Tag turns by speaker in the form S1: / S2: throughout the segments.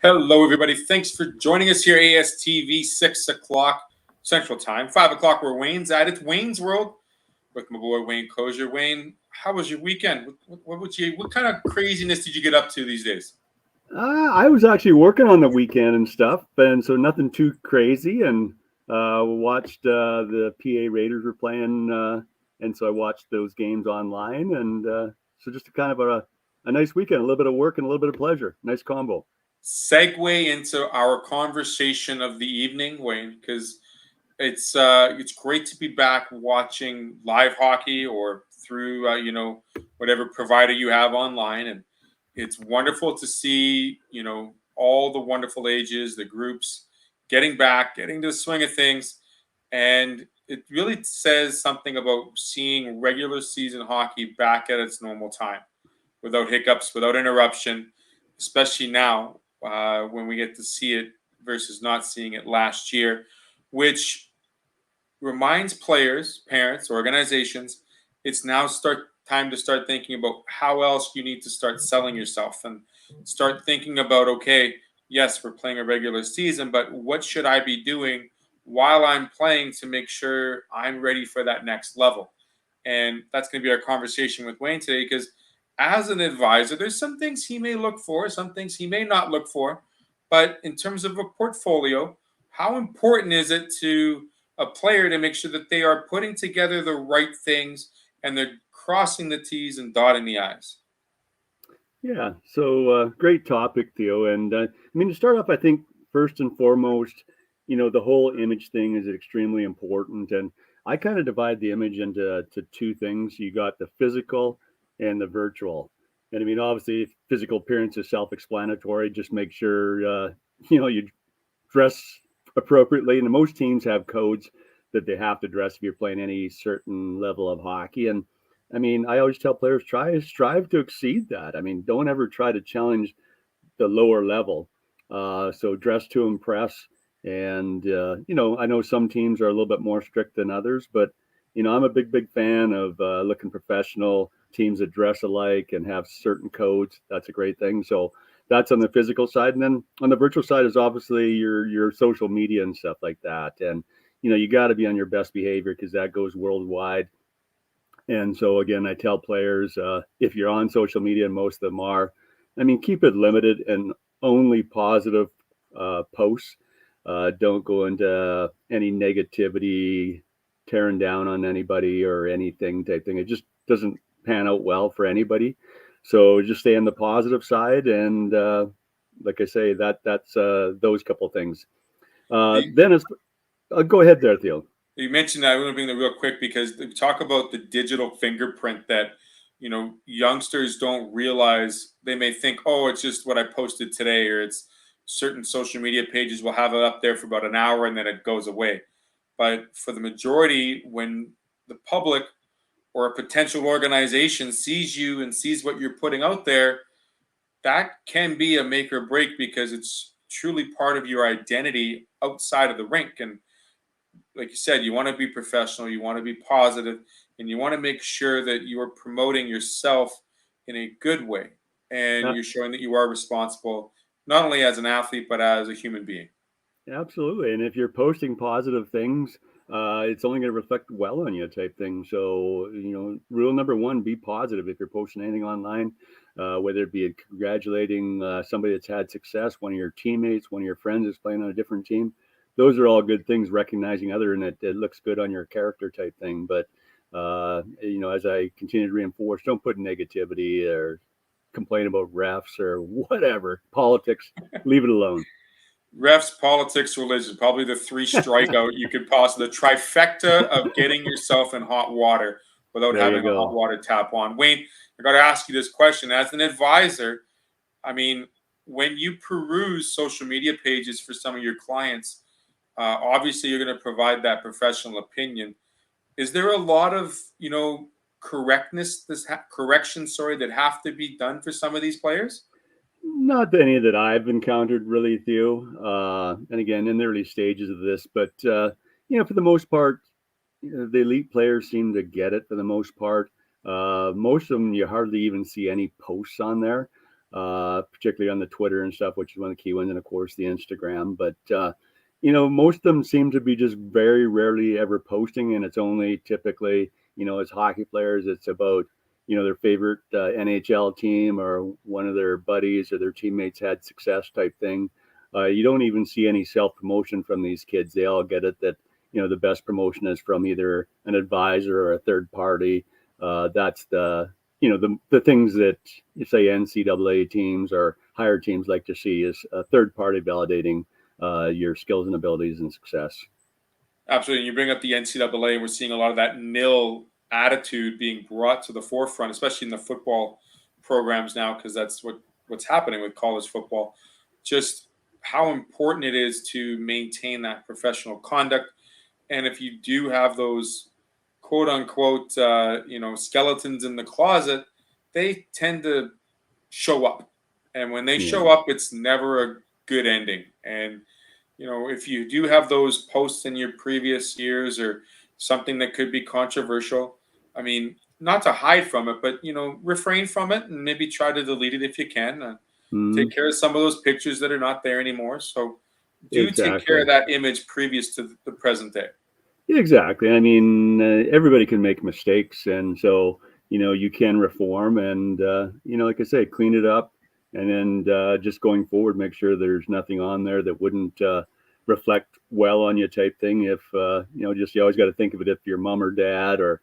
S1: Hello, everybody. Thanks for joining us here, ASTV, 6 o'clock Central Time, 5 o'clock where Wayne's at. It's Wayne's World with my boy Wayne Kosior. Wayne, how was your weekend? What kind of craziness did you get up to these days?
S2: I was actually working on the weekend and stuff, and so nothing too crazy. And watched the PA Raiders were playing, and so I watched those games online. And so just a nice weekend, a little bit of work and a little bit of pleasure. Nice combo.
S1: Segue into our conversation of the evening, Wayne, because it's great to be back watching live hockey or through whatever provider you have online, and it's wonderful to see all the wonderful ages, the groups getting to the swing of things, and it really says something about seeing regular season hockey back at its normal time, without hiccups, without interruption, especially now when we get to see it versus not seeing it last year, which reminds players, parents, organizations, it's now start time to start thinking about how else you need to start selling yourself and start thinking about, okay, yes, we're playing a regular season, but what should I be doing while I'm playing to make sure I'm ready for that next level? And that's going to be our conversation with Wayne today, because as an advisor, there's some things he may look for, some things he may not look for. But in terms of a portfolio, how important is it to a player to make sure that they are putting together the right things and they're crossing the T's and dotting the I's?
S2: Yeah, so great topic, Theo. And I mean, to start off, I think first and foremost, the whole image thing is extremely important. And I kind of divide the image into two things. You got the physical and the virtual. And I mean, obviously, physical appearance is self-explanatory. Just make sure you dress appropriately. And most teams have codes that they have to dress if you're playing any certain level of hockey. And I mean, I always tell players strive to exceed that. I mean, don't ever try to challenge the lower level. So dress to impress. And I know some teams are a little bit more strict than others, but I'm a big fan of looking professional teams that dress alike and have certain codes. That's a great thing. So that's on the physical side, and then on the virtual side is obviously your social media and stuff like that. And you got to be on your best behavior because that goes worldwide. And so again, I tell players if you're on social media, and most of them are, I mean, keep it limited and only positive posts. Don't go into any negativity, tearing down on anybody or anything type thing. It just doesn't pan out well for anybody. So just stay on the positive side, and like I say, that's those couple things. Then it's go ahead there, Theo.
S1: You mentioned that. I want to bring that real quick because they talk about the digital fingerprint that youngsters don't realize. They may think, oh, it's just what I posted today, or it's certain social media pages will have it up there for about an hour and then it goes away. But for the majority, when the public or a potential organization sees you and sees what you're putting out there, that can be a make or break because it's truly part of your identity outside of the rink. And like you said, you want to be professional, you want to be positive, and you want to make sure that you are promoting yourself in a good way. And
S2: Uh,
S1: you're showing that you are responsible, not only as an athlete, but as a human being.
S2: Absolutely. And if you're posting positive things, it's only going to reflect well on you type thing. So, rule number one, be positive. If you're posting anything online, whether it be congratulating somebody that's had success, one of your teammates, one of your friends is playing on a different team, those are all good things, recognizing other than it looks good on your character type thing. But, as I continue to reinforce, don't put negativity or complain about refs or whatever, politics, leave it alone.
S1: Refs, politics, religion, probably the three strikeout you could possibly, the trifecta of getting yourself in hot water without
S2: There you
S1: having a hot
S2: go.
S1: water tap on. Wayne, I got to ask you this question. As an advisor, I mean, when you peruse social media pages for some of your clients, obviously you're going to provide that professional opinion. Is there a lot of, corrections, sorry, that have to be done for some of these players?
S2: Not any that I've encountered really, Theo. And again, in the early stages of this, but for the most part, the elite players seem to get it for the most part. Most of them, you hardly even see any posts on there. particularly on the Twitter and stuff, which is one of the key ones, and of course the Instagram. But most of them seem to be just very rarely ever posting, and it's only typically, as hockey players, it's about their favorite NHL team or one of their buddies or their teammates had success type thing. You don't even see any self promotion from these kids. They all get it that the best promotion is from either an advisor or a third party. That's the things that you say NCAA teams or higher teams like to see is a third party validating your skills and abilities and success.
S1: Absolutely. And you bring up the NCAA, and we're seeing a lot of that nil attitude being brought to the forefront, especially in the football programs now, because that's what's happening with college football. Just how important it is to maintain that professional conduct. And if you do have those quote unquote, skeletons in the closet, they tend to show up. And when they show up, it's never a good ending. And if you do have those posts in your previous years or something that could be controversial, I mean, not to hide from it, but refrain from it and maybe try to delete it if you can. Take care of some of those pictures that are not there anymore. So do take care of that image previous to the present day.
S2: Exactly. I mean, everybody can make mistakes, and so you can reform, and like I say, clean it up, and then just going forward, make sure there's nothing on there that wouldn't reflect well on you, type thing. If just you always got to think of it if your mom or dad or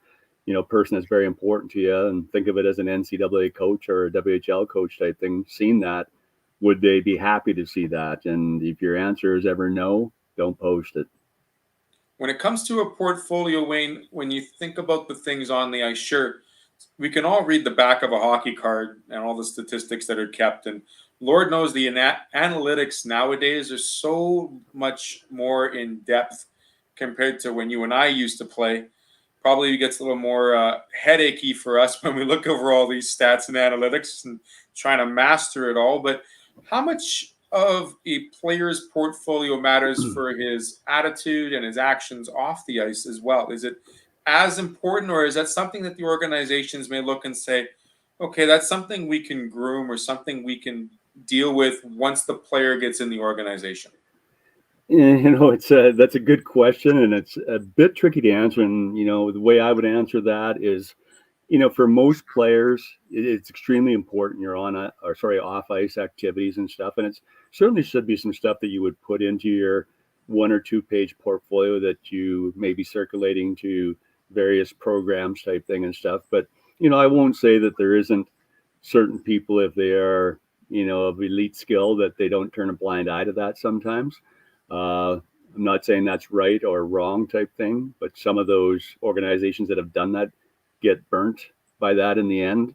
S2: person that's very important to you, and think of it as an NCAA coach or a WHL coach type thing. Seen that, would they be happy to see that? And if your answer is ever no, don't post it.
S1: When it comes to a portfolio, Wayne, when you think about the things on the ice, sure, we can all read the back of a hockey card and all the statistics that are kept. And Lord knows the analytics nowadays are so much more in depth compared to when you and I used to play. Probably gets a little more headachy for us when we look over all these stats and analytics and trying to master it all. But how much of a player's portfolio matters for his attitude and his actions off the ice as well? Is it as important, or is that something that the organizations may look and say, okay, that's something we can groom or something we can deal with once the player gets in the organization?
S2: That's a good question, and it's a bit tricky to answer. And the way I would answer that is, for most players, it's extremely important you're on off ice activities and stuff. And it's certainly should be some stuff that you would put into your 1 or 2 page portfolio that you may be circulating to various programs type thing and stuff. But, I won't say that there isn't certain people, if they are, of elite skill, that they don't turn a blind eye to that sometimes. I'm not saying that's right or wrong type thing, but some of those organizations that have done that get burnt by that in the end.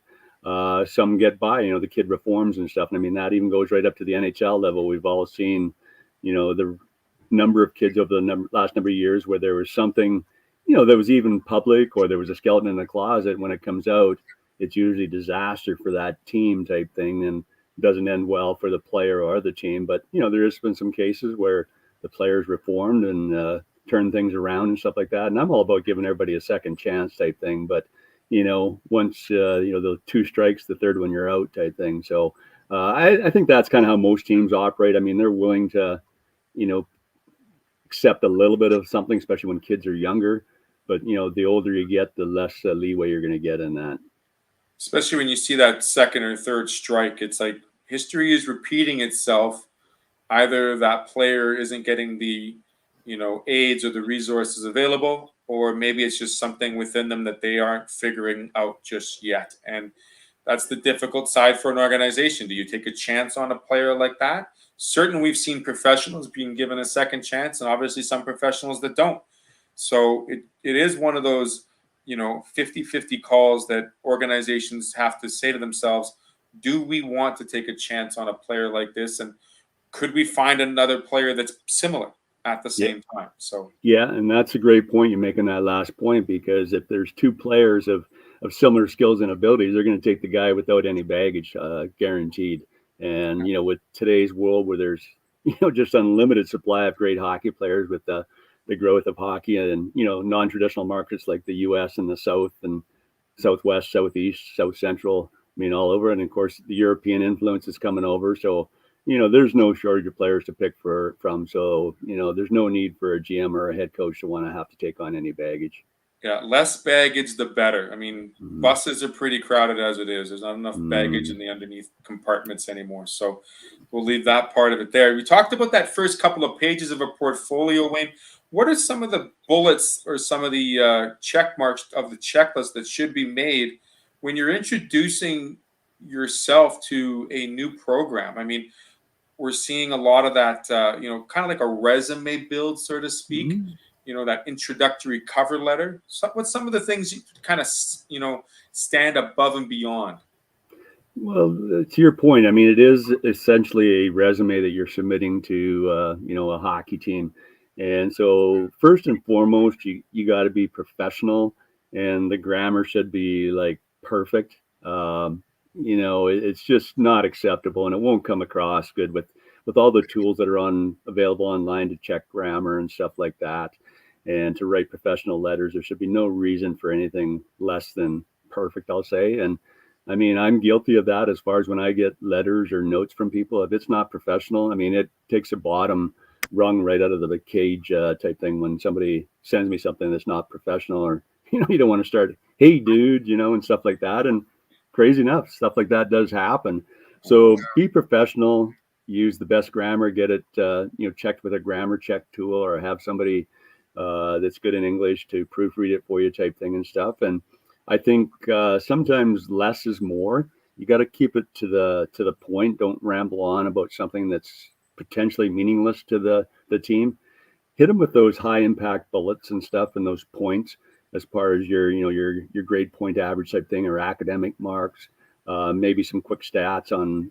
S2: Some get by, the kid reforms and stuff. And I mean, that even goes right up to the NHL level. We've all seen, the number of kids over the last number of years where there was something, that was even public, or there was a skeleton in the closet. When it comes out, it's usually disaster for that team type thing, and doesn't end well for the player or the team. But, there has been some cases where the players reformed and turn things around and stuff like that. And I'm all about giving everybody a second chance type thing. But, once, the 2 strikes, the third one you're out type thing. So I think that's kind of how most teams operate. I mean, they're willing to, accept a little bit of something, especially when kids are younger. But, the older you get, the less leeway you're going to get in that.
S1: Especially when you see that second or third strike, it's like history is repeating itself. Either that player isn't getting the, aids or the resources available, or maybe it's just something within them that they aren't figuring out just yet. And that's the difficult side for an organization. Do you take a chance on a player like that? Certainly, we've seen professionals being given a second chance, and obviously some professionals that don't. So it is one of those, 50-50 calls that organizations have to say to themselves, do we want to take a chance on a player like this? And could we find another player that's similar at the same time? So
S2: and that's a great point you make in that last point, because if there's 2 players of similar skills and abilities, they're going to take the guy without any baggage, guaranteed. And with today's world where there's just unlimited supply of great hockey players, with the growth of hockey and non-traditional markets like the U.S. and the South and Southwest, Southeast, South Central, I mean, all over. And of course, the European influence is coming over. So, there's no shortage of players to pick from. So, there's no need for a GM or a head coach to want to have to take on any baggage.
S1: Yeah, less baggage, the better. I mean,
S2: Mm-hmm.
S1: buses are pretty crowded as it is. There's not enough baggage
S2: Mm-hmm.
S1: in the underneath compartments anymore. So we'll leave that part of it there. We talked about that first couple of pages of a portfolio, Wayne. What are some of the bullets or some of the check marks of the checklist that should be made when you're introducing yourself to a new program? I mean, we're seeing a lot of that, kind of like a resume build, so to speak.
S2: Mm-hmm.
S1: That introductory cover letter. So what's some of the things you kind of, stand above and beyond?
S2: Well, to your point, I mean, it is essentially a resume that you're submitting to, a hockey team. And so, first and foremost, you got to be professional, and the grammar should be like perfect. It's just not acceptable, and it won't come across good with all the tools that are available online to check grammar and stuff like that, and to write professional letters. There should be no reason for anything less than perfect, I'll say. And I mean, I'm guilty of that as far as when I get letters or notes from people. If it's not professional, I mean, it takes a bottom rung right out of the cage type thing when somebody sends me something that's not professional, or, you don't want to start, hey, dude, and stuff like that. And crazy enough, stuff like that does happen. So be professional, use the best grammar, get it, checked with a grammar check tool, or have somebody that's good in English to proofread it for you type thing and stuff. And I think sometimes less is more. You got to keep it to the point. Don't ramble on about something that's potentially meaningless to the team. Hit them with those high impact bullets and stuff, and those points as far as your grade point average type thing, or academic marks. Maybe some quick stats on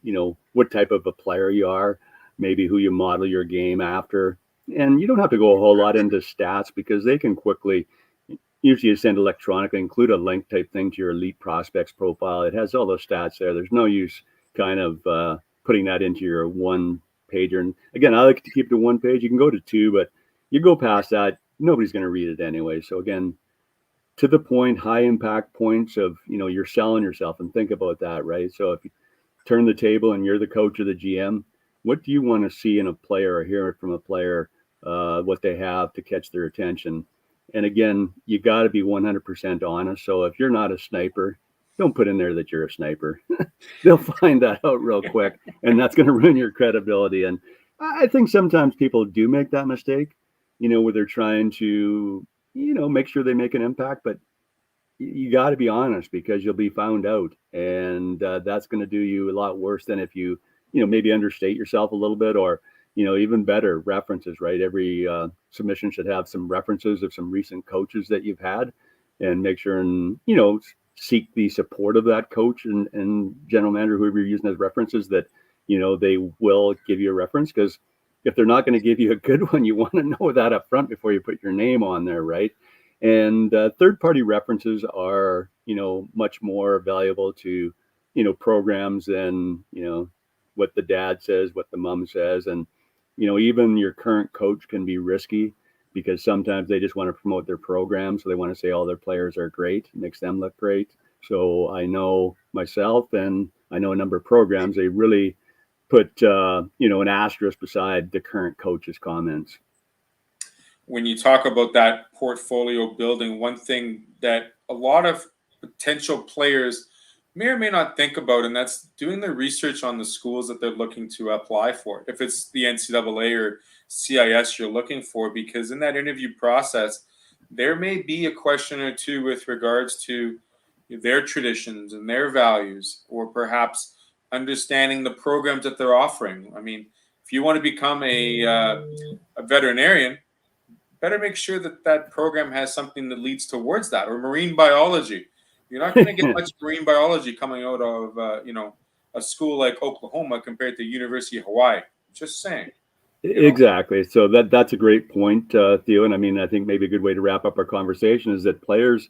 S2: what type of a player you are, maybe who you model your game after. And you don't have to go a whole lot into stats, because they can quickly, usually you send electronically, include a link type thing to your elite prospects profile. It has all those stats there. There's no use kind of putting that into your one pager. And again, I like to keep it to one page. You can go to two, but you go past that, nobody's going to read it anyway. So again, to the point, high impact points of, you're selling yourself, and think about that, right? So if you turn the table and you're the coach or the GM, what do you want to see in a player, or hear it from a player, what they have to catch their attention? And again, you got to be 100% honest. So if you're not a sniper, don't put in there that you're a sniper. They'll find that out real quick, and that's going to ruin your credibility. And I think sometimes people do make that mistake, where they're trying to, make sure they make an impact, but you got to be honest, because you'll be found out, and that's going to do you a lot worse than if you maybe understate yourself a little bit, or even better, references, right? Every submission should have some references of some recent coaches that you've had, and make sure and seek the support of that coach and general manager, whoever you're using as references, that they will give you a reference. Because if they're not going to give you a good one, you want to know that up front before you put your name on there, right? And third-party references are, much more valuable to, programs than, what the dad says, what the mom says. And, even your current coach can be risky, because sometimes they just want to promote their program. So they want to say all their players are great, makes them look great. So I know myself, and I know a number of programs, they really put, an asterisk beside the current coach's comments.
S1: When you talk about that portfolio building, one thing that a lot of potential players may or may not think about, and that's doing their research on the schools that they're looking to apply for. If it's the NCAA or CIS you're looking for, because in that interview process, there may be a question or two with regards to their traditions and their values, or perhaps understanding the programs that they're offering. I mean, if you want to become a veterinarian, better make sure that that program has something that leads towards that, or marine biology. You're not going to get much marine biology coming out of a school like Oklahoma compared to University of Hawaii. Just saying.
S2: Exactly. So that's a great point, Theo. And I mean, I think maybe a good way to wrap up our conversation is that players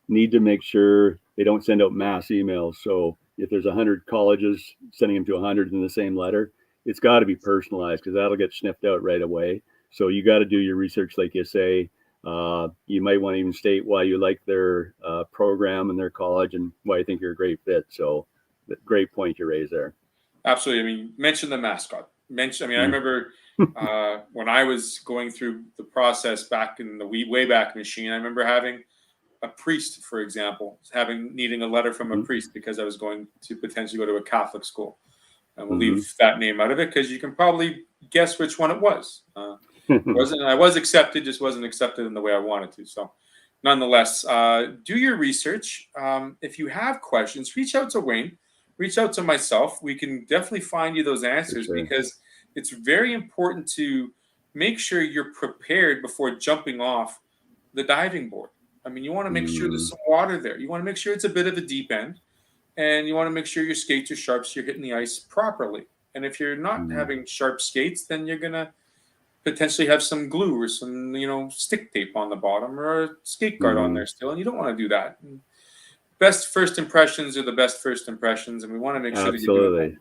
S2: need to make sure they don't send out mass emails. So if there's 100 colleges, sending them to 100 in the same letter, it's got to be personalized, because that'll get sniffed out right away. So you got to do your research, like you say. You might want to even state why you like their program and their college, and why you think you're a great fit. So great point you raised there.
S1: Absolutely. I mean, mention the mascot. I remember when I was going through the process back in the Wayback Machine, I remember having a priest, for example, needing a letter from a priest because I was going to potentially go to a Catholic school. And we'll leave that name out of it because you can probably guess which one it was. I was accepted, just wasn't accepted in the way I wanted to. So, nonetheless, do your research. If you have questions, reach out to Wayne, reach out to myself. We can definitely find you those answers because it's very important to make sure you're prepared before jumping off the diving board. I mean, you want to make sure there's some water there. You want to make sure it's a bit of a deep end, and you want to make sure your skates are sharp so you're hitting the ice properly. And if you're not having sharp skates, then you're going to potentially have some glue or some, stick tape on the bottom or a skate guard on there still, and you don't want to do that. Best first impressions are the best first impressions, and we want to make sure that you do it.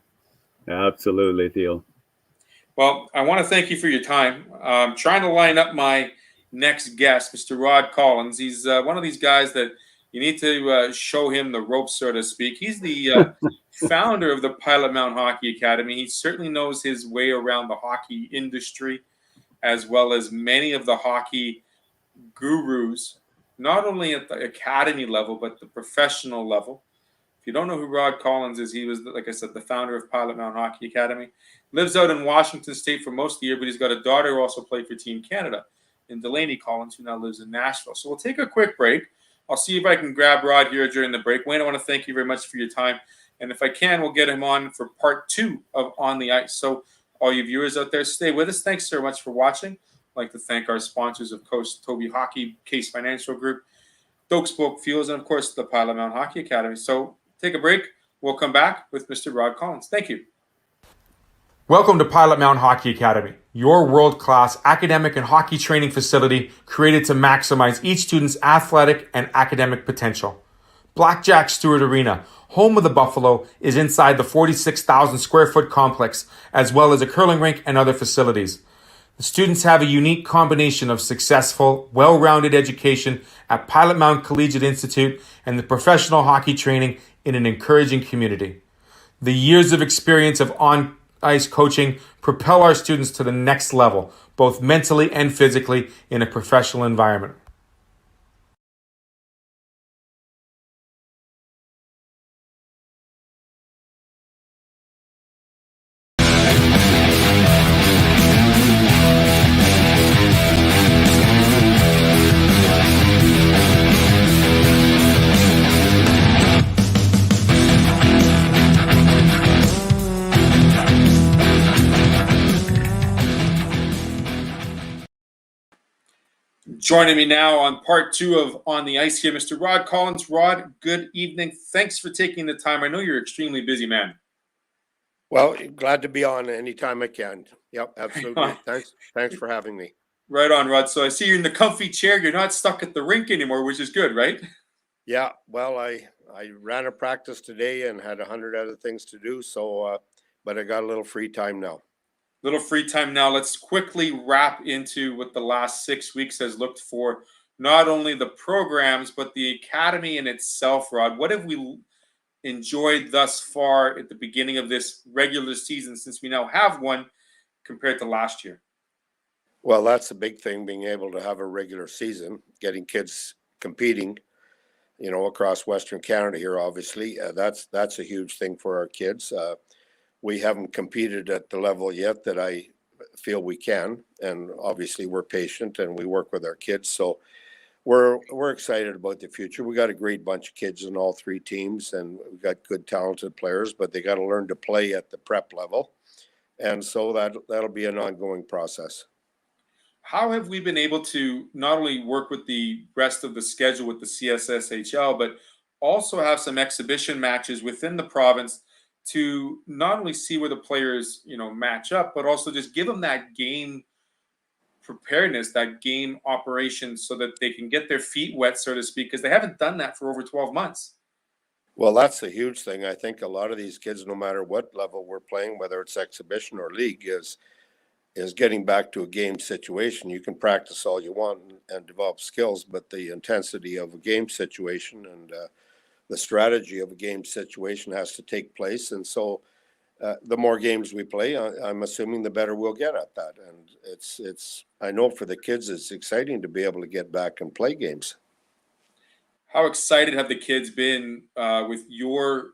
S2: Absolutely, Theo.
S1: Well, I want to thank you for your time. I'm trying to line up my next guest, Mr. Rod Collins. He's one of these guys that you need to show him the ropes, so to speak. He's the founder of the Pilot Mountain Hockey Academy. He certainly knows his way around the hockey industry, as well as many of the hockey gurus, not only at the academy level, but the professional level. If you don't know who Rod Collins is, he was, like I said, the founder of Pilot Mountain Hockey Academy. Lives out in Washington State for most of the year, but he's got a daughter who also played for Team Canada, in Delaney Collins, who now lives in Nashville. So we'll take a quick break. I'll see if I can grab Rod here during the break. Wayne, I want to thank you very much for your time. And if I can, we'll get him on for part 2 of On the Ice. So all you viewers out there, stay with us. Thanks so much for watching. I'd like to thank our sponsors, of course, Toby Hockey, Case Financial Group, Doak Spoke Fuels, and, of course, the Pilot Mountain Hockey Academy. So take a break. We'll come back with Mr. Rod Collins. Thank you.
S3: Welcome to Pilot Mountain Hockey Academy, your world-class academic and hockey training facility created to maximize each student's athletic and academic potential. Blackjack Stewart Arena, home of the Buffalo, is inside the 46,000 square foot complex, as well as a curling rink and other facilities. The students have a unique combination of successful, well-rounded education at Pilot Mountain Collegiate Institute and the professional hockey training in an encouraging community. The years of experience of on-ice coaching propel our students to the next level, both mentally and physically, in a professional environment.
S1: Joining me now on part 2 of On the Ice here, Mr. Rod Collins. Rod, good evening. Thanks for taking the time. I know you're an extremely busy man.
S4: Well, glad to be on anytime I can. Yep, absolutely. Thanks for having me.
S1: Right on, Rod. So I see you're in the comfy chair. You're not stuck at the rink anymore, which is good, right?
S4: Yeah, well, I ran a practice today and had 100 other things to do, so but I got a little free time now.
S1: Little free time now. Let's quickly wrap into what the last 6 weeks has looked for, not only the programs, but the academy in itself, Rod. What have we enjoyed thus far at the beginning of this regular season, since we now have one, compared to last year?
S4: Well, that's the big thing, being able to have a regular season, getting kids competing, across Western Canada here, obviously. That's a huge thing for our kids. We haven't competed at the level yet that I feel we can, and obviously we're patient and we work with our kids. So we're excited about the future. We got a great bunch of kids in all 3 teams, and we've got good, talented players, but they got to learn to play at the prep level, and so that'll be an ongoing process.
S1: How have we been able to not only work with the rest of the schedule with the CSSHL, but also have some exhibition matches within the province to not only see where the players, match up, but also just give them that game preparedness, that game operation, so that they can get their feet wet, so to speak, because they haven't done that for over 12 months.
S4: Well, that's a huge thing. I think a lot of these kids, no matter what level we're playing, whether it's exhibition or league, is getting back to a game situation. You can practice all you want and develop skills, but the intensity of a game situation and the strategy of a game situation has to take place. And so the more games we play, I'm assuming the better we'll get at that. And it's I know for the kids, it's exciting to be able to get back and play games.
S1: How excited have the kids been with your,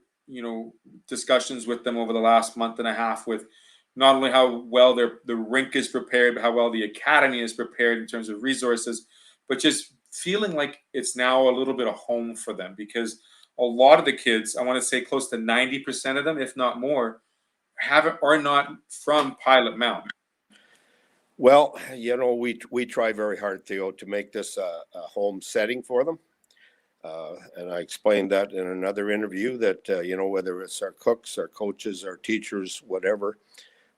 S1: discussions with them over the last month and a half, with not only how well the rink is prepared, but how well the academy is prepared in terms of resources, but just feeling like it's now a little bit of home for them, because a lot of the kids, I want to say close to 90% of them, if not more, are not from Pilot Mountain.
S4: Well, we try very hard, Theo, to make this a home setting for them. And I explained that in another interview that, whether it's our cooks, our coaches, our teachers, whatever,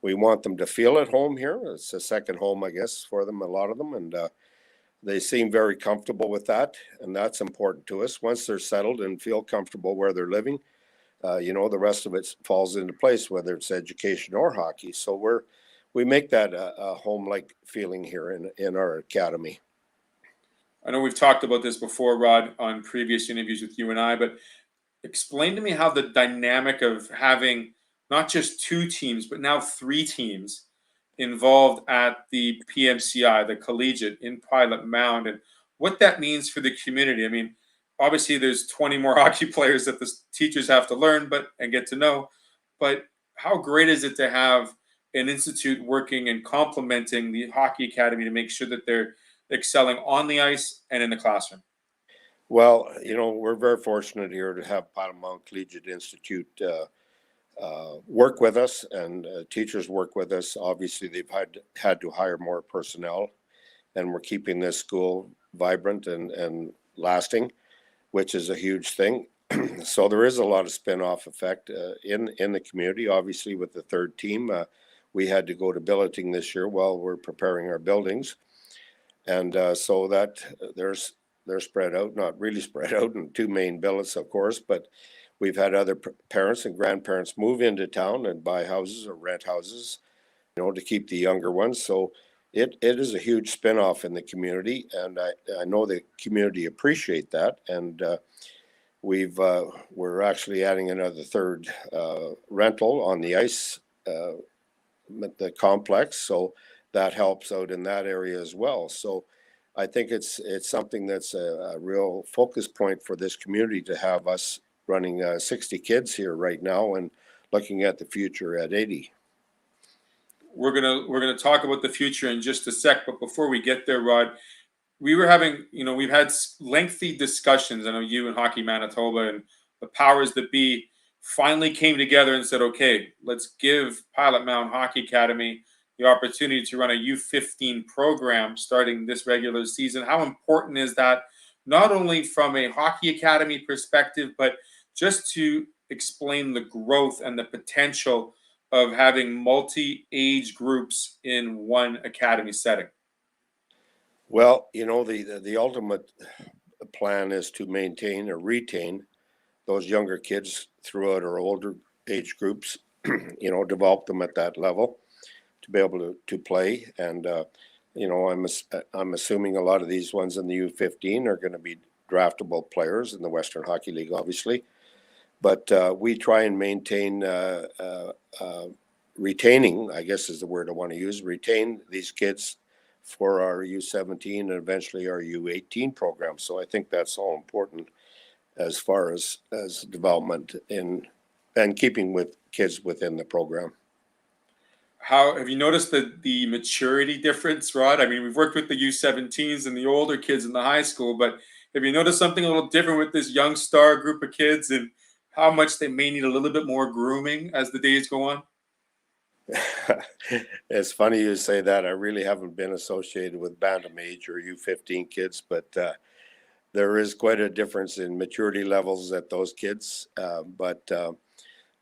S4: we want them to feel at home here. It's a second home, I guess, for them, a lot of them. And they seem very comfortable with that. And that's important to us. Once they're settled and feel comfortable where they're living, the rest of it falls into place, whether it's education or hockey. So we make that a home-like feeling here in our academy.
S1: I know we've talked about this before, Rod, on previous interviews with you and I, but explain to me how the dynamic of having not just two teams, but now three teams involved at the PMCI, the collegiate in Pilot Mound, and what that means for the community. I mean, obviously there's 20 more hockey players that the teachers have to learn and get to know, but how great is it to have an institute working and complementing the hockey academy to make sure that they're excelling on the ice and in the classroom?
S4: Well, we're very fortunate here to have Pilot Mountain Collegiate Institute work with us, and teachers work with us. Obviously, they've had to hire more personnel, and we're keeping this school vibrant and lasting, which is a huge thing. So there is a lot of spin-off effect in the community. Obviously, with the third team, we had to go to billeting this year while we're preparing our buildings. And so that they're spread out, not really spread out in two main billets, of course, but we've had other parents and grandparents move into town and buy houses or rent houses, to keep the younger ones. So it is a huge spinoff in the community, and I know the community appreciate that. And we're actually adding another third rental on the ice, the complex. So that helps out in that area as well. So I think it's something that's a real focus point for this community to have us running 60 kids here right now and looking at the future at 80.
S1: We're gonna talk about the future in just a sec, but before we get there, Rod, we've had lengthy discussions. I know you and Hockey Manitoba and the powers that be finally came together and said, okay, let's give Pilot Mountain Hockey Academy the opportunity to run a U15 program starting this regular season. How important is that, not only from a hockey academy perspective, but just to explain the growth and the potential of having multi-age groups in one academy setting?
S4: Well, the ultimate plan is to maintain or retain those younger kids throughout our older age groups, develop them at that level to be able to play. And, I'm assuming a lot of these ones in the U15 are going to be draftable players in the Western Hockey League, obviously. But we try and maintain, retaining, I guess is the word I want to use, retain these kids for our U17 and eventually our U18 program. So I think that's all important as far as development and keeping with kids within the program.
S1: How have you noticed the maturity difference, Rod? I mean, we've worked with the U17s and the older kids in the high school, but have you noticed something a little different with this young star group of kids and how much they may need a little bit more grooming as the days go on?
S4: It's funny you say that. I really haven't been associated with bantam age or U15 kids, but there is quite a difference in maturity levels at those kids. But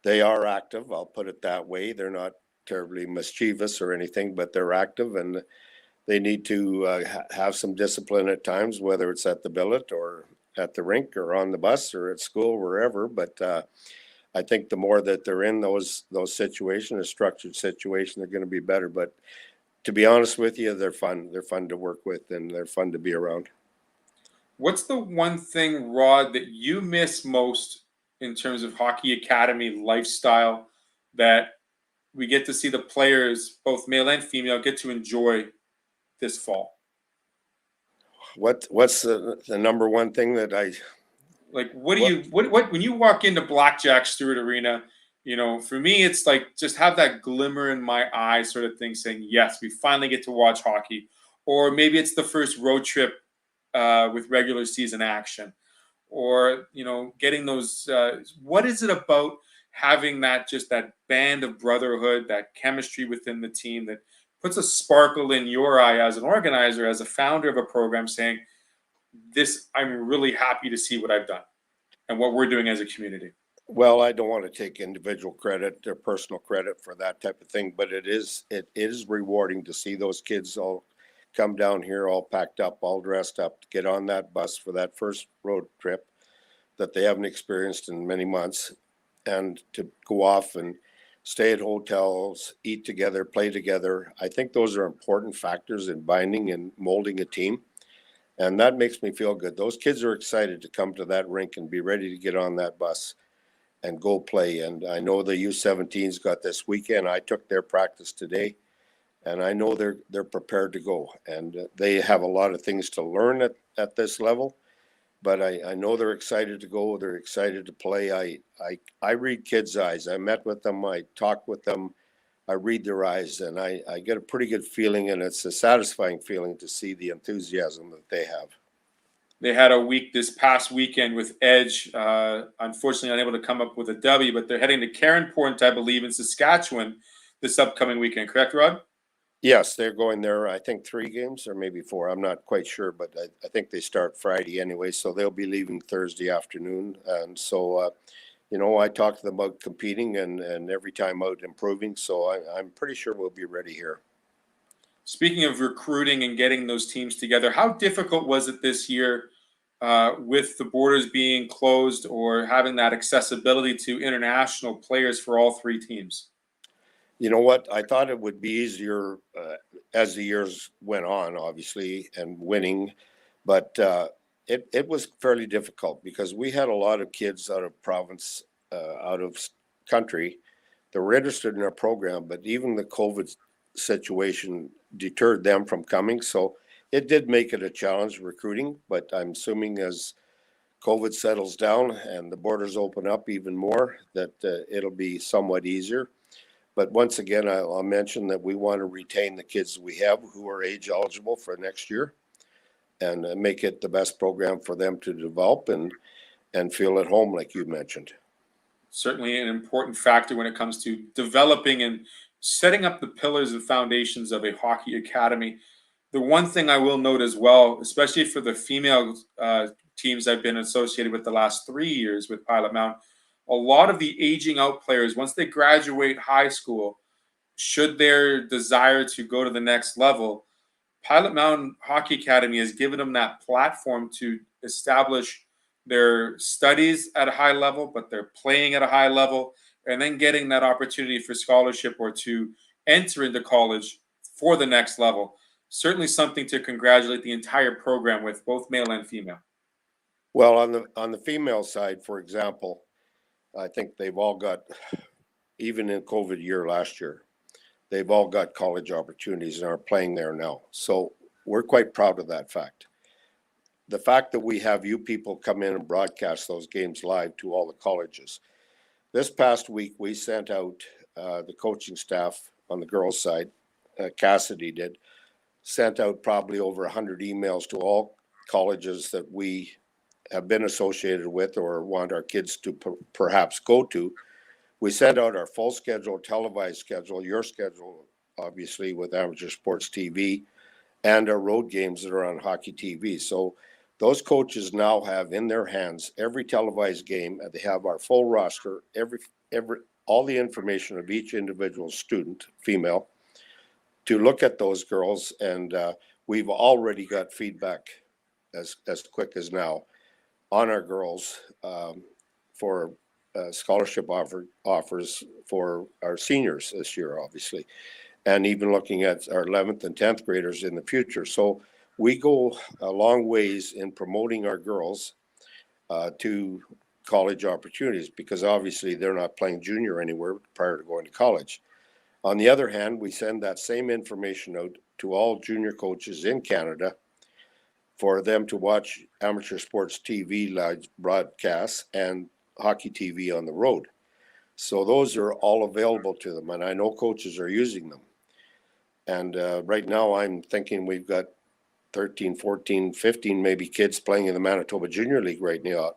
S4: they are active, I'll put it that way. They're not terribly mischievous or anything, but they're active, and they need to have some discipline at times, whether it's at the billet or at the rink or on the bus or at school, wherever. But I think the more that they're in those situations, a structured situation, they're going to be better. But to be honest with you, they're fun. They're fun to work with, and they're fun to be around.
S1: What's the one thing, Rod, that you miss most in terms of Hockey Academy lifestyle that we get to see the players, both male and female, get to enjoy this fall?
S4: What's the number one thing that I
S1: Like, what do
S4: what
S1: you what when you walk into Blackjack Stewart Arena? You know, for me, it's like just have that glimmer in my eye, sort of thing, saying, "Yes, we finally get to watch hockey." Or maybe it's the first road trip with regular season action, or getting those. What is it about having that band of brotherhood, that chemistry within the team that puts a sparkle in your eye as an organizer, as a founder of a program, saying, "This, I'm really happy to see what I've done and what we're doing as a community."
S4: well, I don't want to take individual credit or personal credit for that type of thing, but it is rewarding to see those kids all come down here all packed up, all dressed up, to get on that bus for that first road trip that they haven't experienced in many months, and to go off and stay at hotels, eat together, play together. I think those are important factors in binding and molding a team. And that makes me feel good. Those kids are excited to come to that rink and be ready to get on that bus and go play. And I know the U17's got this weekend. I took their practice today, and I know they're prepared to go. And they have a lot of things to learn at this level, but I know they're excited to go. They're excited to play. I read kids' eyes. I met with them. I talked with them. I read their eyes, and I get a pretty good feeling, and it's a satisfying feeling to see the enthusiasm that they have.
S1: They had a week this past weekend with Edge. Unfortunately, unable to come up with a W, but they're heading to Karen Point, I believe, in Saskatchewan this upcoming weekend. Correct, Rod?
S4: Yes, they're going there, I think 3 games or maybe 4. I'm not quite sure, but I think they start Friday anyway, so they'll be leaving Thursday afternoon. And so, I talked to them about competing and every time out improving, so I'm pretty sure we'll be ready here.
S1: Speaking of recruiting and getting those teams together, how difficult was it this year with the borders being closed or having that accessibility to international players for all three teams?
S4: You know what? I thought it would be easier as the years went on, obviously, and winning, but it was fairly difficult because we had a lot of kids out of province, out of country that were interested in our program, but even the COVID situation deterred them from coming. So it did make it a challenge recruiting, but I'm assuming as COVID settles down and the borders open up even more, that it'll be somewhat easier. But once again, I'll mention that we want to retain the kids we have who are age eligible for next year and make it the best program for them to develop and feel at home, like you mentioned.
S1: Certainly an important factor when it comes to developing and setting up the pillars and foundations of a hockey academy. The one thing I will note as well, especially for the female teams I've been associated with the last 3 years with Pilot Mound, a lot of the aging out players, once they graduate high school, should their desire to go to the next level, Pilot Mountain Hockey Academy has given them that platform to establish their studies at a high level, but they're playing at a high level, and then getting that opportunity for scholarship or to enter into college for the next level. Certainly something to congratulate the entire program with, both male and female.
S4: Well, on the female side, for example, I think they've all got, even in COVID year last year, they've all got college opportunities and are playing there now. So we're quite proud of that fact. The fact that we have you people come in and broadcast those games live to all the colleges. This past week, we sent out the coaching staff on the girls' side, Cassidy did, sent out probably over 100 emails to all colleges that we have been associated with or want our kids to perhaps go to. We sent out our full schedule, televised schedule, your schedule, obviously, with Amateur Sports TV, and our road games that are on Hockey TV. So those coaches now have in their hands every televised game, and they have our full roster, every all the information of each individual student, female, to look at those girls. And we've already got feedback as quick as now on our girls for scholarship offers for our seniors this year, obviously, and even looking at our 11th and 10th graders in the future. So we go a long ways in promoting our girls to college opportunities, because obviously they're not playing junior anywhere prior to going to college. On the other hand, we send that same information out to all junior coaches in Canada for them to watch amateur sports TV live broadcasts and hockey TV on the road. So those are all available to them, and I know coaches are using them. And right now I'm thinking we've got 13, 14, 15 maybe kids playing in the Manitoba Junior League right now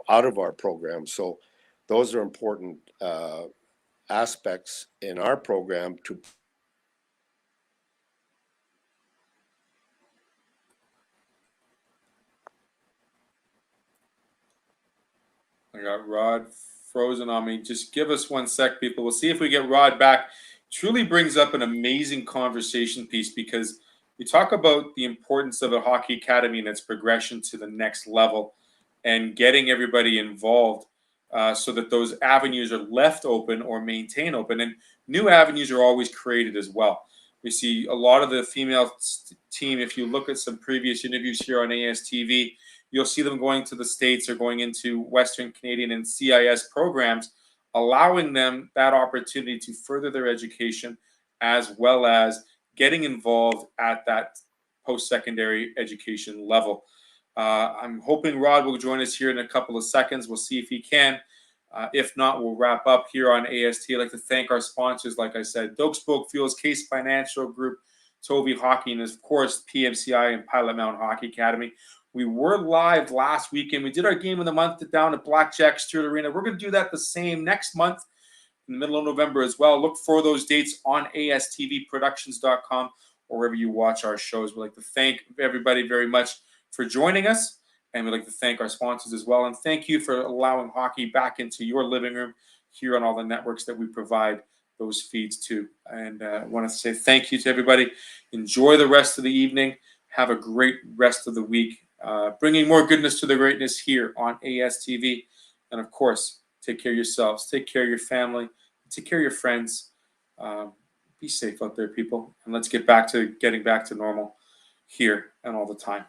S4: out of our program. So those are important aspects in our program to.
S1: I got Rod frozen on me. Just give us 1 sec, people. We'll see if we get Rod back. Truly brings up an amazing conversation piece, because we talk about the importance of a hockey academy and its progression to the next level and getting everybody involved so that those avenues are left open or maintained open. And new avenues are always created as well. We see a lot of the female team, if you look at some previous interviews here on ASTV, you'll see them going to the States or going into Western Canadian and CIS programs, allowing them that opportunity to further their education, as well as getting involved at that post-secondary education level. I'm hoping Rod will join us here in a couple of seconds. We'll see if he can. If not, we'll wrap up here on AST. I'd like to thank our sponsors, like I said, Doak Spoke Fuels, Case Financial Group, Tovey Hockey, and of course, PMCI and Pilot Mountain Hockey Academy. We were live last weekend. We did our game of the month down at Blackjack Stewart Arena. We're going to do that the same next month in the middle of November as well. Look for those dates on astvproductions.com or wherever you watch our shows. We'd like to thank everybody very much for joining us, and we'd like to thank our sponsors as well. And thank you for allowing hockey back into your living room here on all the networks that we provide those feeds to. And I want to say thank you to everybody. Enjoy the rest of the evening. Have a great rest of the week. Bringing more goodness to the greatness here on ASTV. And of course, take care of yourselves, take care of your family, take care of your friends. Be safe out there, people. And let's get back to getting back to normal here and all the time.